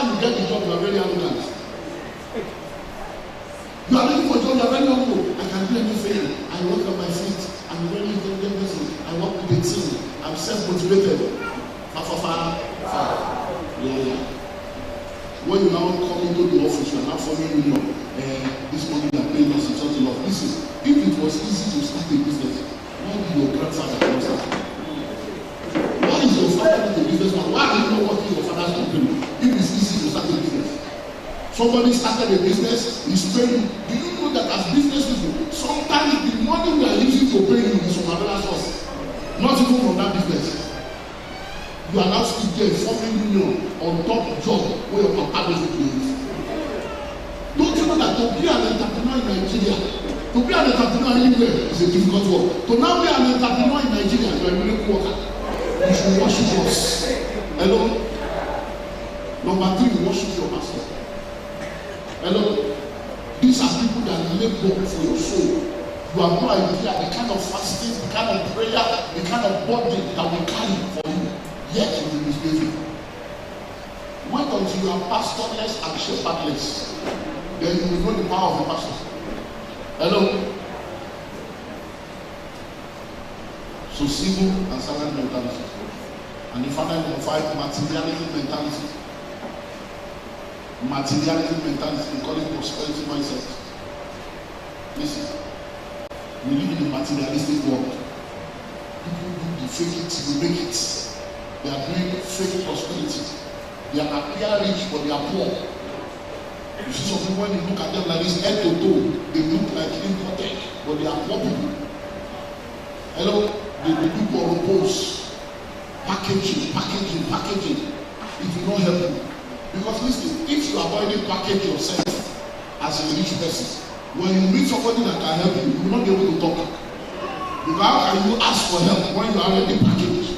you get the job, you are very arrogant. You are looking for a job, you are very humble. I can do anything. I work on my feet. I'm very intelligent person. I work with a team. I'm self-motivated. Yeah. When you now come into the office, you are now forming union. This money they are paying us is not enough. Listen, if it was easy to start a business, why did your grandfather not start? Why is your father not a businessman? Why are you not working your father's company? If it's easy to start a business. Somebody started a business, he's paying. Do you know that as business people, sometimes the money we are using to pay you is from another source, not even from that business. You are now still there forming union on top job where your papa doesn't do it. Don't you know that to be an entrepreneur in Nigeria, to be an entrepreneur anywhere is a difficult work. To now be an entrepreneur in Nigeria, you are a miracle worker. You should worship us. Hello? Number 3, worship your master. Hello? These are people that labor for your soul. You have no idea the kind of fasting, the kind of prayer, the kind of body that will carry for you. Yet you will be misbehaving. Wait until you are pastorless and shepherdless. Then you will know the power of the pastor. Hello? So civil and silent mentality. And the final number 5, materialism mentality. Materialism mentality, we call it prosperity mindset. Listen, we live in a materialistic world. People do the fake it, you make it. They are doing fake prosperity. They are appear rich, but they are poor. You see some people, when you look at them like this, head to toe, they look like imported, but they are poor people. Hello? They do propose. Packaging. It will not help you. Because listen, if you are already package yourself as a rich person, when you meet somebody that can help you, you will not be able to talk. Because how can you ask for help when you are already packaged?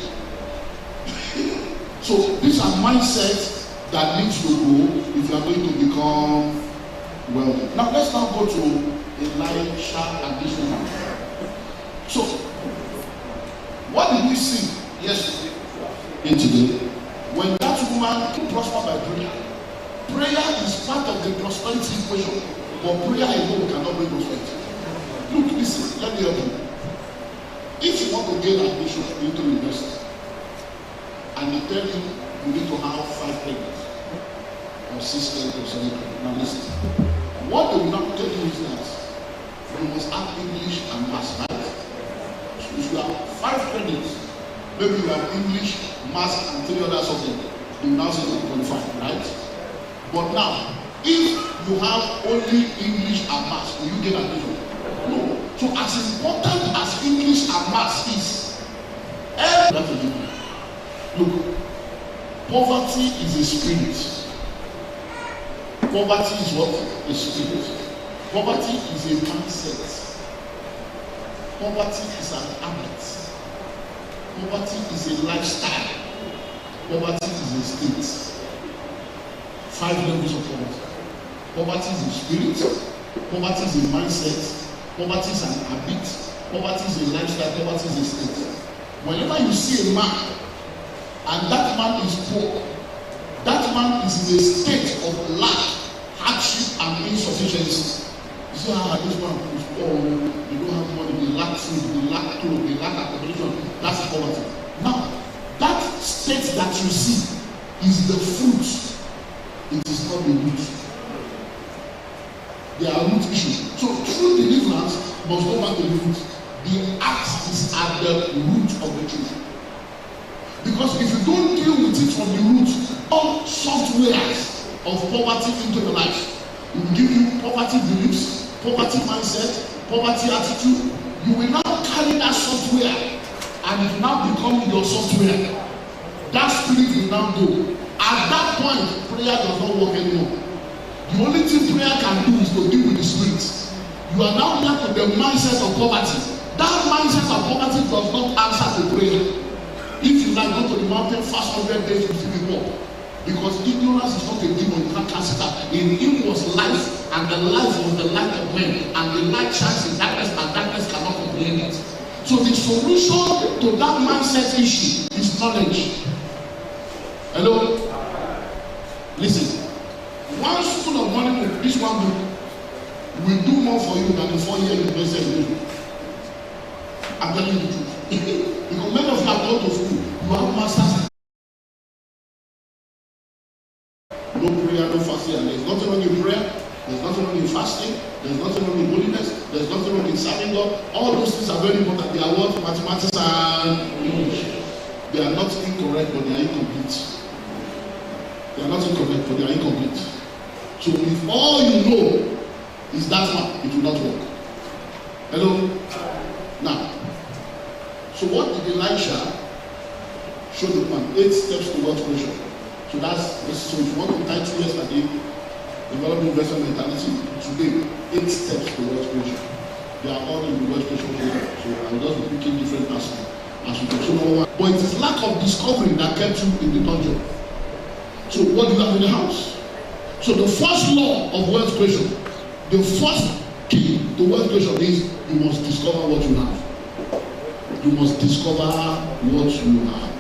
So these are mindsets that need to go if you are going to become wealthy. Now let's now go to Elisha and this woman. So what did we see yesterday and today? When that woman prospered by prayer, prayer is part of the prosperity equation, but prayer alone cannot bring prosperity. Look, listen, let me help you. If you want to gain admission into university, and they tell you you need to have 5 credits or 6 credits or 7 credits. Now listen. What they will not tell you is that you must have English and Maths, right? So if you have 5 credits, maybe you have English, Maths, and 3 other subjects, you now say you qualify, right? But now, if you have only English and Maths, will you get admission? No. So as important as English and Maths is, look, poverty is a spirit. Poverty is what? A spirit. Poverty is a mindset. Poverty is an habit. Poverty is a lifestyle. Poverty is a state. 5 levels of poverty. Poverty is a spirit. Poverty is a mindset. Poverty is an habit. Poverty is a lifestyle. Poverty is a state. Whenever you see a man and that man is poor, that man is in a state of lack, hardship, and insufficiency. You see how this man is poor, they don't have money, they lack food, they lack clothes, they lack accommodation. That's poverty. Now, that state that you see is the fruit, it is not the root. There are root issues. So true deliverance must go back to the root. The axe is at the root of the truth. Because if you don't deal with it from the root, all softwares of poverty into your life, it will give you poverty beliefs, poverty mindset, poverty attitude. You will now carry that software and it will now become your software. That spirit will now go. At that point, prayer does not work anymore. The only thing prayer can do is to deal with the spirit. You are now left with the mindset of poverty. That mindset of poverty does not answer to prayer. If you like, go to the mountain, fast 100 days, you will be poor. Because ignorance is not a demon, you can't cast it out. In him was life, and the life was the light of men, and the light shines in darkness, and darkness cannot comprehend it. So the solution to that mindset issue is knowledge. Hello? Listen, one spoon of money, this one book, will do more for you than the 4-year university. I'm telling you the truth. Because many of you have gone to school, you have masters. No prayer, no fasting, and there's nothing wrong in prayer, there's nothing wrong in fasting, there's nothing wrong in holiness, there's nothing wrong in serving God. All those things are very important. They are what? Mathematics and English. They are not incorrect, but they are incomplete. They are not incorrect, but they are incomplete. So if all you know is that one, it will not work. Hello? Now, so what did Elisha show the plan? 8 steps to wealth creation. So so if you want to title yesterday, developing investment mentality, today, 8 steps to wealth creation. They are all in the wealth creation program. So I will just be picking different aspects as we go. So number one, but it is lack of discovery that kept you in the dungeon. So what do you have in the house? So the first law of wealth creation, the first key to wealth creation is you must discover what you have. You must discover what you have.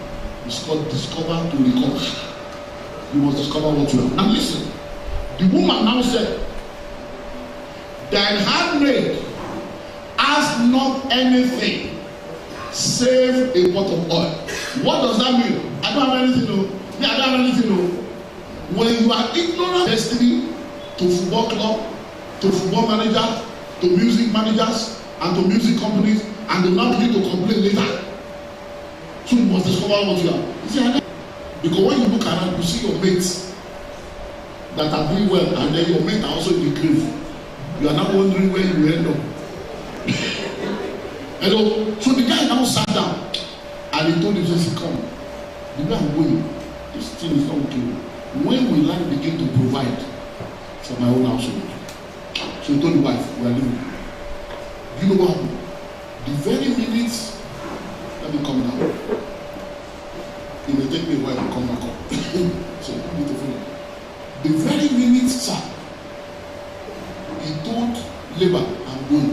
It's called discover to recover. You must discover what you have. Now listen, the woman now said, thine handmaid has not anything save a pot of oil. What does that mean? I don't have anything, no. Yeah, I don't have anything, no. When you are ignorant destiny to football club, to football manager, to music managers, and to music companies, and they now begin to complain later. So you must discover what you have. You see, because when you look around, you see your mates that are doing well, and then your mates are also in the grave. You are now wondering where you end up. Hello? So the guy now sat down and he told him, says, come, the way I'm going, this thing is not okay. When will I begin to provide for my own household? So he told the wife, we are leaving. You know what happened? The very minute, let me come down. It will take me a while to come back up. So beautiful. The very minute, sir, he told Laban, I'm going.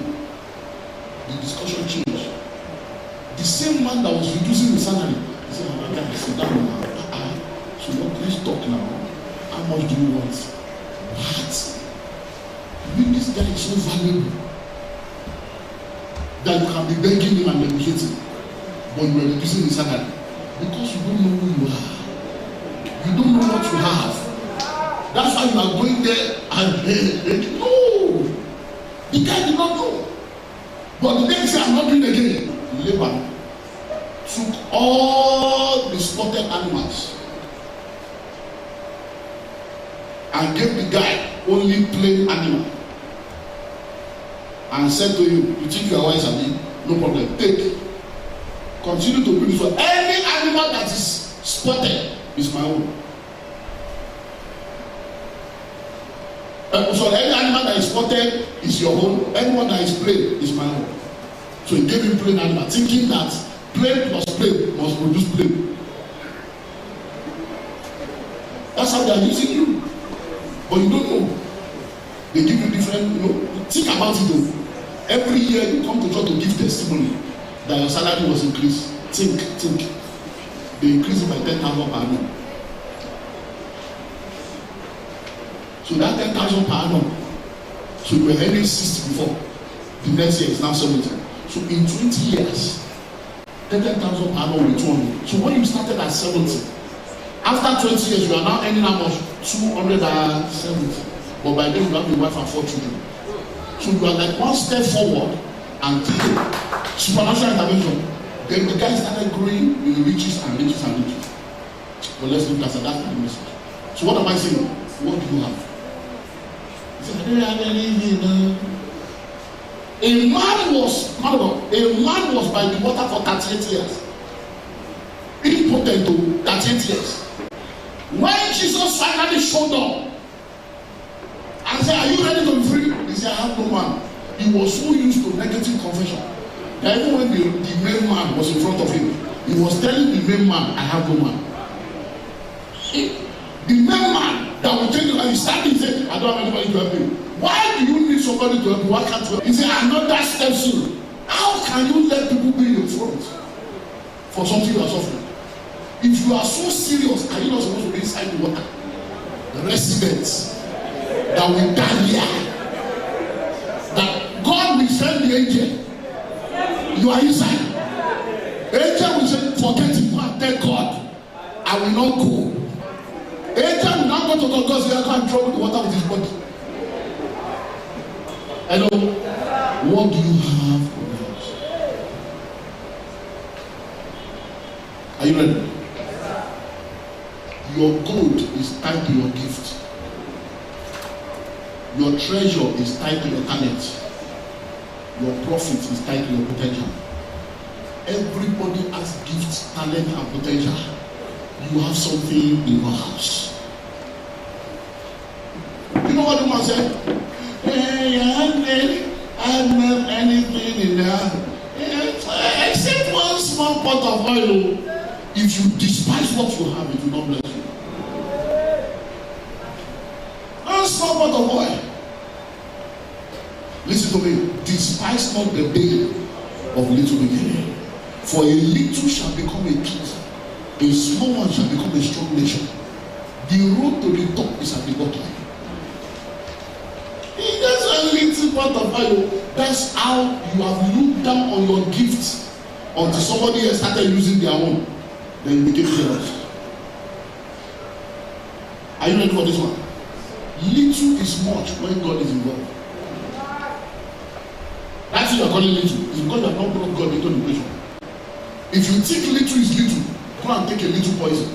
The discussion changed. The same man that was reducing the salary, he said, I'm not sit down now. So what, let's talk now. How much do you want? What? This guy is so valuable that you can be begging him and negotiating, but you are reducing his salary because you don't know who you are. You don't know what you have. That's why you are going there and no, the guy did not know. But the next day I'm not doing again. Laban took all the spotted animals and gave the guy only plain animal and said to you, you think you are wise, Abi? No problem, take. Continue to bring this one. Any animal that is spotted is my own. So any animal that is spotted is your own. Anyone that is plain is my own. So he gave him plain animal, thinking that plain plus plain must produce plain. That's how they are using you. But you don't know. They give you different, think about it though. Every year you come to church to give testimony that your salary was increased. Think. They increase it by 10,000 per annum. So that 10,000 per annum, so you were earning 60 before. The next year is now 70. So in 20 years, 10,000 per annum will be 200. So when you started at 70, after 20 years, you are now earning how much? 270. But by then you have a wife and 4 children. So you are like one step forward and supernatural intervention. Then the guy started growing in riches and riches and riches. But let's look at that. That's the message. So what am I saying? What do you have? He said, I don't have anything. A man was by the water for 38 years. Impotent to 38 years. When Jesus finally showed up and said, are you ready to be free? He said, I have no man. He was so used to negative confession that even when the main man was in front of him, he was telling the main man, I have no man. The main man that will tell you, and he started and said, I don't have anybody to help you. Why do you need somebody to help you? Why can't you help? He said, I'm not that step soon. How can you let people be in your front for something you are suffering? If you are so serious, are you not supposed to be inside the water? residents that will die here. That God will send the angel. You are inside. Angel will say, forget it, go and tell God, I will not go. Angel will not go to God because he can't trouble the water with his body. Hello? What do you have on the house? Are you ready? Your gold is tied to your gift. Your treasure is tied to your talent. Your profit is tied to your potential. Everybody has gifts, talent, and potential. You have something in your house. You know what the man said? Hey, I have anything in there except one small pot of oil. If you despise what you have, it will not bless you. One small pot of oil. Listen to me. Despise not the day of little beginning. For a little shall become a king. A small one shall become a strong nation. The road to the top is at the bottom. That's a little part of oil. That's how you have looked down on your gifts until somebody else started using their own. Then you became jealous. Are you ready for this one? Little is much when God is involved. That's what you are calling little. It's because you have not brought God into the equation. If you think little is little, go and take a little poison.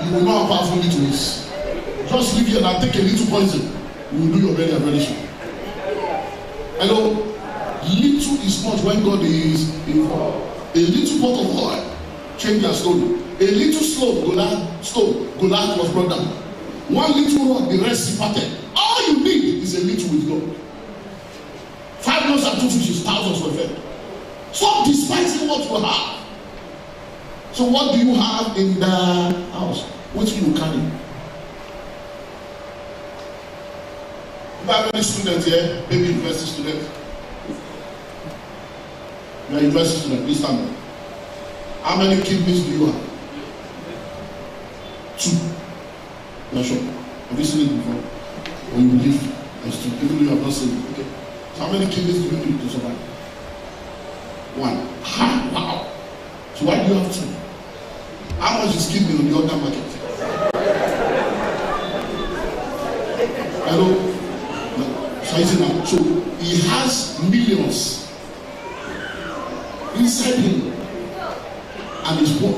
You will know how powerful little is. Just leave here and take a little poison. You will do your very very soon. Hello? Little is much when God is involved. A little pot of oil change their story. A little stone, Goliath was brought down. One little rock, the rest parted. All you need is a little with God. 5 loaves and 2 fishes, thousands were fed. Stop despising what you have. So what do you have in the house? What do you carry? You have any students here? Maybe university students. You are a university student. Please stand up. How many kidneys do you have? 2. You are sure? Have you seen it before? Or you believe as 2? Even though you have not seen it. Okay. So how many kidneys do you need to survive? 1. Wow. So why do you have 2? How much is kidney on the other market? Hello? So he has millions inside him and he's poor.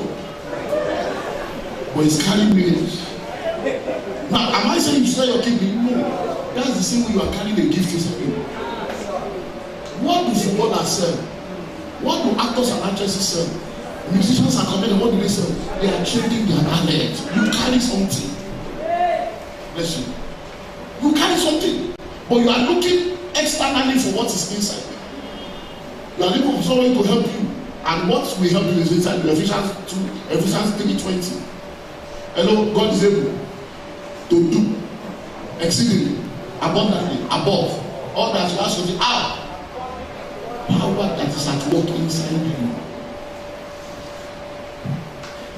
But he's carrying millions. Now, am I saying you sell your kidney? No. That's the same way you are carrying a gift inside you. What do footballers sell? What do actors and actresses sell? Musicians and comedians, what do they sell? They are trading their talent. You carry something. Bless you. You carry something. But you are looking externally for what is inside. You are looking for someone to help you. And what will help you is inside you. Ephesians 3:20. Hello, God is able to do exceedingly, abundantly, above all that you ask of the power that is at work inside you.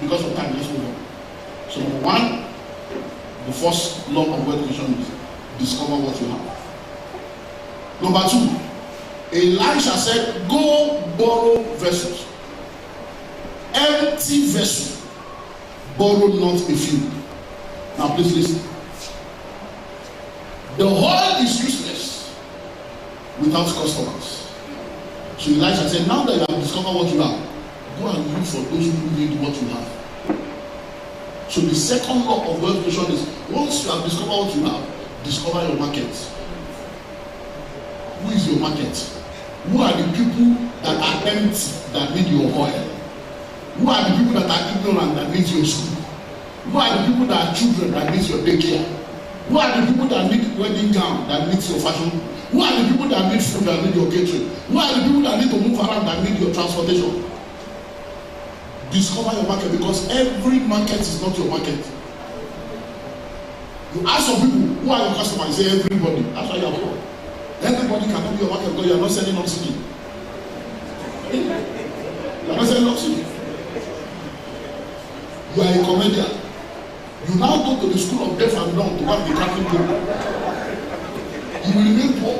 Because of time, let's move on. So number 1, the first law of wealth creation is discover what you have. Number 2, Elisha said, go borrow vessels. Empty vessel. Borrow not a few. Now please listen. The oil is useless without customers. So Elisha said, now that you have discovered what you have, go and look for those who need what you have. So the second law of wealth creation is, once you have discovered what you have, discover your market. Who is your market? Who are the people that are empty that need your oil? Who are the people that are ignorant that need your school? Who are the people that are children that need your daycare? Who are the people that need wedding gown that needs your fashion? Who are the people that need food that need your catering? Who are the people that need to move around that need your transportation? Discover your market, because every market is not your market. You ask some people, who are your customers? You say everybody. That's why you are poor. Everybody cannot be your market because you are not selling oxygen. You are not selling oxygen. You are a comedian. You You now go to the school of deaf and dumb to have the Catholic book. You will remain poor.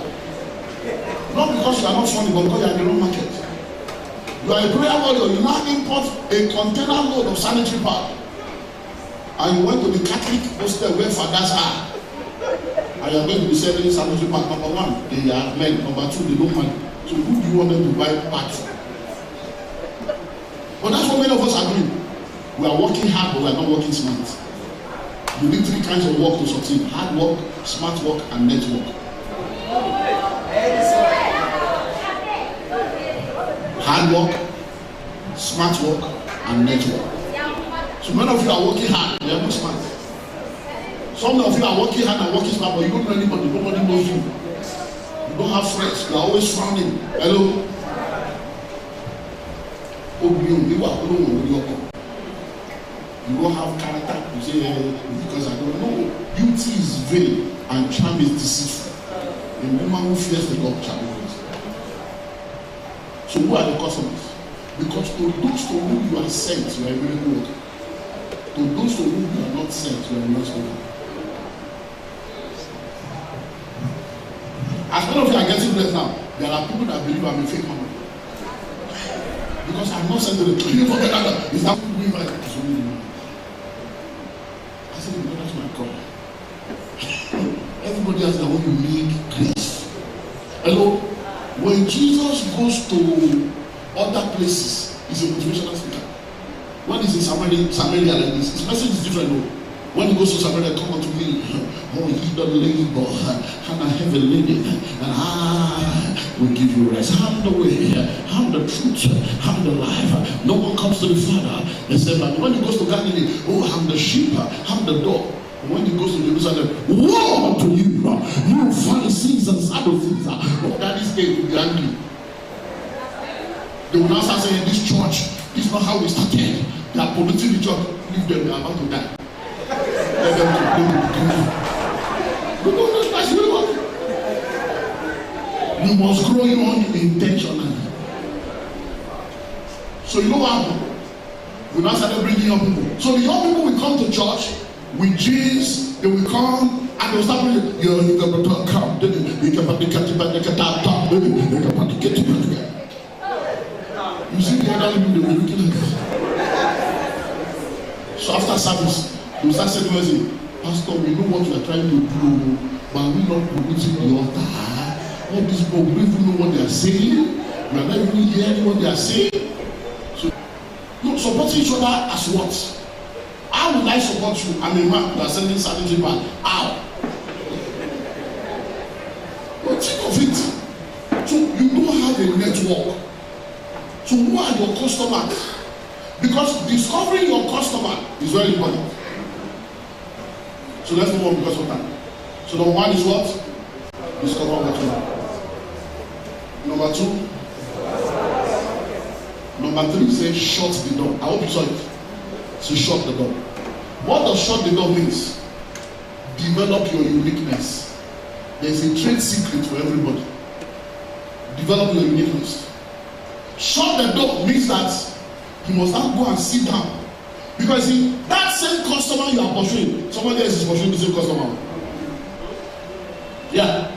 Not because you are not funny, but because you are in the wrong market. You are a prayer warrior. You now import a container load of sanitary pad. And you went to the Catholic hostel where fathers are. And you are going to be selling sanitary pad. Number one, they are men. Number two, they don't money. So who do you want them to buy pads from? But that's what many of us are doing. We are working hard, but we are not working smart. You need three kinds of work to succeed: hard work, smart work, and network. Hard work, smart work, and network. So many of you are working hard, you are not smart. Some of you are working hard and working smart, but you don't know anybody, nobody knows you. You don't have friends, you are always frowning. Hello? You don't have character. You say, because I don't know. Beauty is vain and charm is deceitful. A woman who fears the Lord shall be blessed. So who are the customers? Because to those to whom you are sent, you are a miracle worker. To those to whom you are not sent, you are a lost worker. As many of you are getting blessed now, there are people that believe I'm a fake man. Because I'm not sent to the clinic for that. Is that me like it's only me? I said, no, that's my God. Everybody has their own unique grace. Hello? When Jesus goes to other places, he's a motivational speaker. When he's in Samaria like this, his message is different though. When he goes to Samaria, come unto me, oh, ye that labor and are heavy laden, and I will give you rest. I'm the way, I'm the truth, I'm the life. No one comes to the Father except by me. When he goes to Galilee, oh, I'm the sheep, I'm the door. When he goes to Jerusalem, woe unto you, you Pharisees and Sadducees. Oh, that is going to be angry. They will now start saying, this church, this is not how we started. They are polluting the church. Leave them, they are about to die. Let them go. You must grow your own intentionally. So you know what happened? We now started bringing young people. So the young people will come to church with jeans. They will come and they will start bringing. You can come. You see the other people, they will be looking at this. So after service, we start saying, Pastor, we know what you are trying to do, but we not promoting the altar. All these people, we don't even know what they are saying. We are not even hearing what they are saying. So, no, supporting each other as what? How will I support you? I'm a man who are sending sanitary pad. How? But think of it. So you don't have a network. So who are your customers? Because discovering your customer is very important. So let's move on because of time. So number one is what? Discover what you have. Number two. Number three says shut the door. I hope you saw it. So shut the door. What does shut the door means? Develop your uniqueness. There's a trade secret for everybody. Develop your uniqueness. Shut the door means that you must now go and sit down. Because see, that same customer you are pursuing, somebody else is pursuing the same customer. Yeah.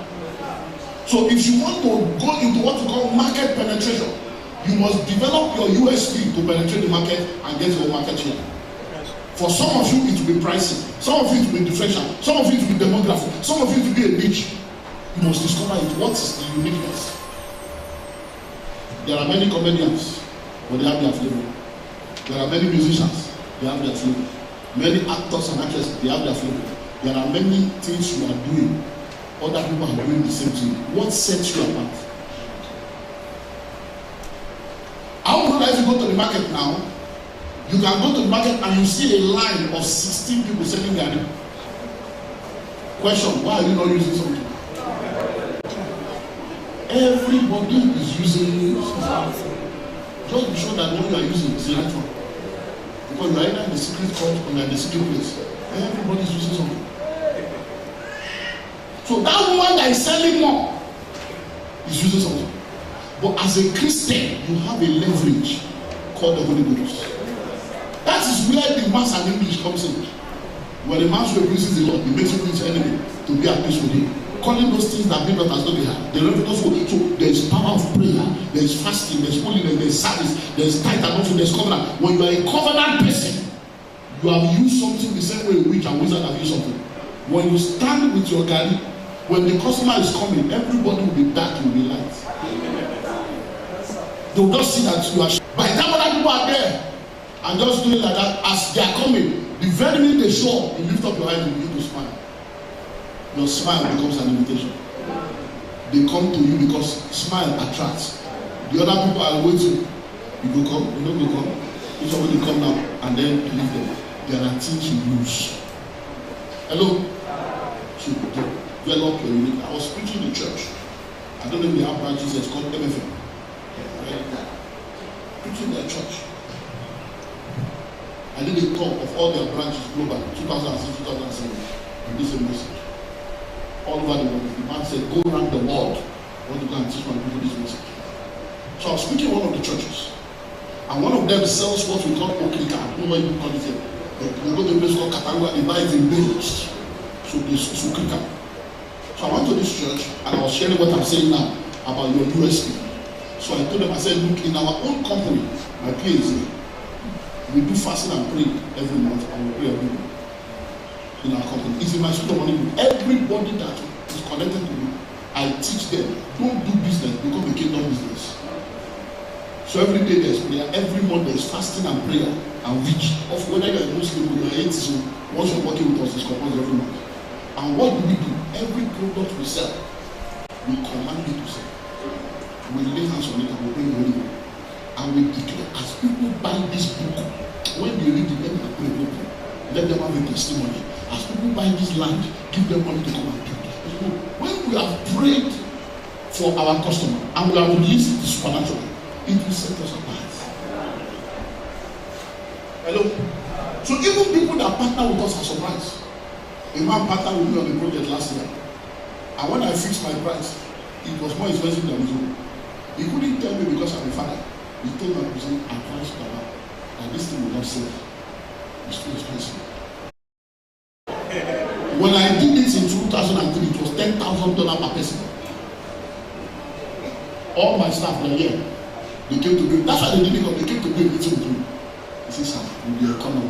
So if you want to go into what we call market penetration, you must develop your USP to penetrate the market and get your market share. For some of you, it will be pricing. Some of you, it will be differential. Some of you, it will be demographic. Some of you, it will be a niche. You must discover it. What is the uniqueness? There are many comedians, but they have their flavor. There are many musicians, they have their flavor. Many actors and actresses, they have their flavor. There are many things you are doing. Other people are doing the same thing. What sets you apart? How would if you go to the market now? You can go to the market and you see a line of 16 people selling garden. Question, why are you not using something? Everybody is using something. Just be sure that what you are using is the right one. Because you are either in the secret court or you are in the secret place. Everybody is using something. So that woman that is selling more is using something. But as a Christian, you have a leverage called the Holy Ghost. That is where the mass and English comes in. When a man's way pleases the Lord, he makes him his enemy to be at peace with him. Calling those things that be not as though they are. The reverence for so there is power of prayer, there is fasting, there is holiness, there is service, there is tithe and also there is covenant. When you are a covenant person, you have used something the same way witch and wizard have used something. When you stand with your garri, when the customer is coming, everybody will be dark, you will be light. They will just see that you are. By the time other people are there and just doing like that, as they are coming, the very minute they show up, you lift up your eyes and begin to smile. Your smile becomes an invitation. They come to you because smile attracts. The other people are waiting. You go come, you don't go come. If somebody come now and then you leave them, there are things you lose. Hello? So develop your unit. I was preaching in the church. I don't know if they have branches, it's called MFM. Preaching their church. I did a talk of all their branches global 2006, 2007 and this is a message. All over the world. The man said, go around the world. I want to go and teach my people this message. So I was speaking in one of the churches. And one of them sells what we call okrika. I don't know what you call it here. They go to a place called Katanga, they buy it in bales. So they sell okrika. So I went to this church and I was sharing what I'm saying now about your USP. So I told them, I said, look, in our own company, my PhD, we do fasting and pray every month and we pray every month in our company. It's in my school of money. Everybody that is connected to me, I teach them, don't do business, become a kingdom business. So every day there's prayer, every month there's fasting and prayer and which of whether you're a Muslim or you're an atheist, once you're working with us, it's compulsory every month. And what do? Every product we sell, we command you to sell. We lay hands on it and we bring holy water. And we declare, as people buy this book, when they read it, let them pray, let them have a testimony. As people buy this land, give them money to come and build it. When we have prayed for our customer and we have released the supernatural, it will set us apart. Hello? So even people that partner with us are surprised. A man partnered with me on the project last year. And when I fixed my price, it was more expensive than his own. He couldn't tell me because I'm a father. He told my person, I promised Baba that this thing will not sell. It's too expensive. When I did this in 2003, it was $10,000 per person. All my staff were here. They came to do it. That's why they didn't come. They came to do a meeting with me. He said, sir, with the economy,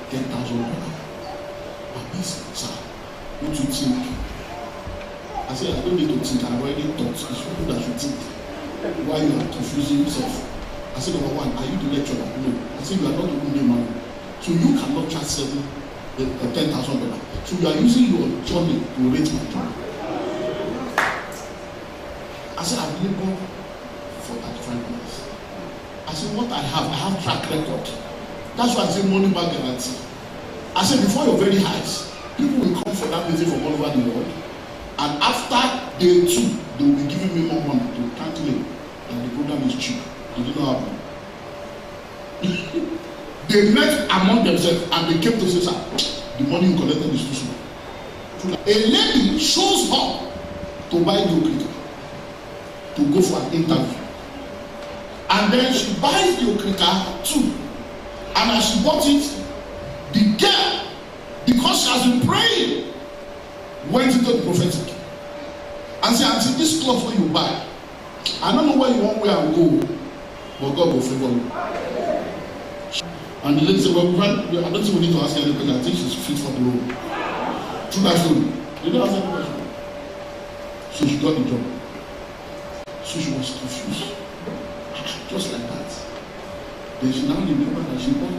$10,000 per person. Sir, what do you think? I said, I don't need to think. I've already thought. It's people that should think. Why you are confusing yourself? I said, number one, are you the lecturer? No. I said, you are not the only man. So you cannot charge $10,000. So you are using your journey to rate my journey. I said, I've labored for 35 years. I said, what I have track record. That's why I say money back guarantee. I said, before your very highs, people will come for that meeting from all over the world. And after day 2, they will be giving me more money to calculate that the program is cheap. They did not happen. They met among themselves and they came to say, sir, the money you collected is too small. A lady shows up to buy the okrika, to go for an interview. And then she buys the okrika too. And as she bought it, the girl, because she has been praying, went into the prophetic and said, Auntie, this cloth when you buy, I don't know where you want where I will go, but God will favor you. And the lady said, well, I don't think we need to ask her because I think she's fit for the role. True that story. They didn't ask her the question. So she got the job. So she was confused. Just like that. Then she now remembered that she bought